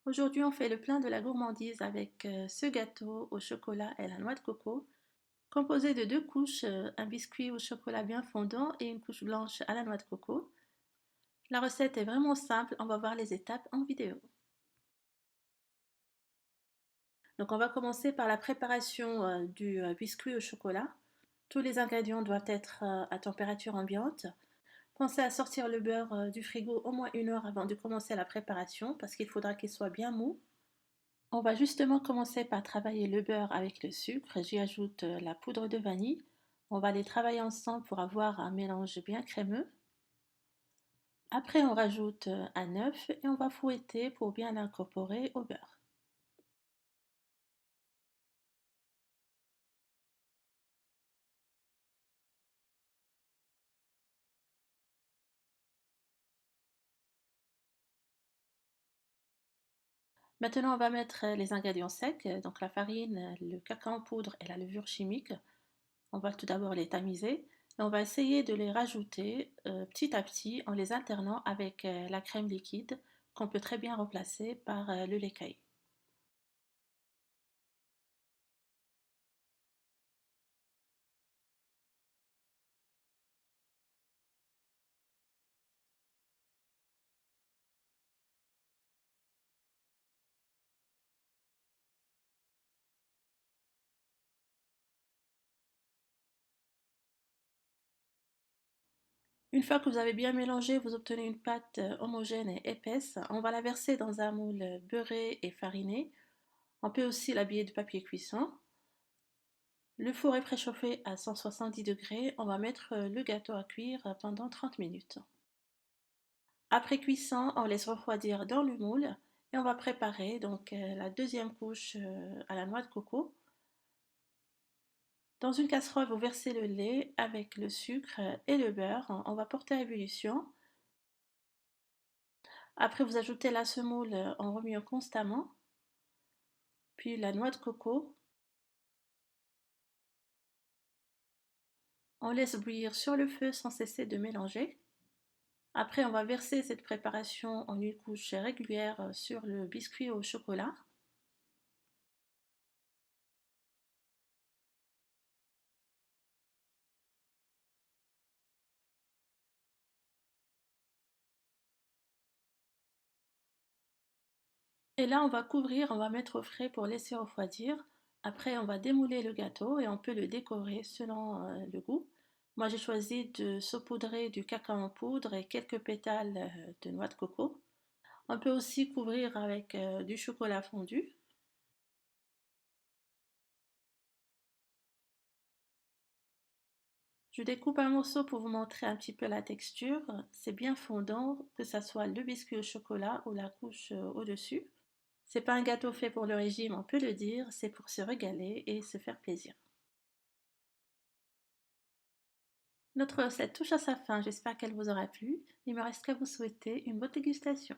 Aujourd'hui, on fait le plein de la gourmandise avec ce gâteau au chocolat et la noix de coco, composé de deux couches, un biscuit au chocolat bien fondant et une couche blanche à la noix de coco. La recette est vraiment simple, on va voir les étapes en vidéo. Donc on va commencer par la préparation du biscuit au chocolat. Tous les ingrédients doivent être à température ambiante. Pensez à sortir le beurre du frigo au moins 1 heure avant de commencer la préparation parce qu'il faudra qu'il soit bien mou. On va justement commencer par travailler le beurre avec le sucre. J'y ajoute la poudre de vanille. On va les travailler ensemble pour avoir un mélange bien crémeux. Après, on rajoute un œuf et on va fouetter pour bien l'incorporer au beurre. Maintenant, on va mettre les ingrédients secs, donc la farine, le cacao en poudre et la levure chimique. On va tout d'abord les tamiser et on va essayer de les rajouter petit à petit en les alternant avec la crème liquide qu'on peut très bien remplacer par le lait caillé. Une fois que vous avez bien mélangé, vous obtenez une pâte homogène et épaisse. On va la verser dans un moule beurré et fariné. On peut aussi l'habiller de papier cuisson. Le four est préchauffé à 170 degrés. On va mettre le gâteau à cuire pendant 30 minutes. Après cuisson, on laisse refroidir dans le moule et on va préparer donc la deuxième couche à la noix de coco. Dans une casserole, vous versez le lait avec le sucre et le beurre. On va porter à ébullition. Après, vous ajoutez la semoule en remuant constamment, puis la noix de coco. On laisse bouillir sur le feu sans cesser de mélanger. Après, on va verser cette préparation en une couche régulière sur le biscuit au chocolat. Et là, on va couvrir, on va mettre au frais pour laisser refroidir. Après, on va démouler le gâteau et on peut le décorer selon le goût. Moi, j'ai choisi de saupoudrer du cacao en poudre et quelques pétales de noix de coco. On peut aussi couvrir avec du chocolat fondu. Je découpe un morceau pour vous montrer un petit peu la texture. C'est bien fondant, que ça soit le biscuit au chocolat ou la couche au-dessus. C'est pas un gâteau fait pour le régime, on peut le dire, c'est pour se régaler et se faire plaisir. Notre recette touche à sa fin, j'espère qu'elle vous aura plu. Il me reste qu'à vous souhaiter une bonne dégustation.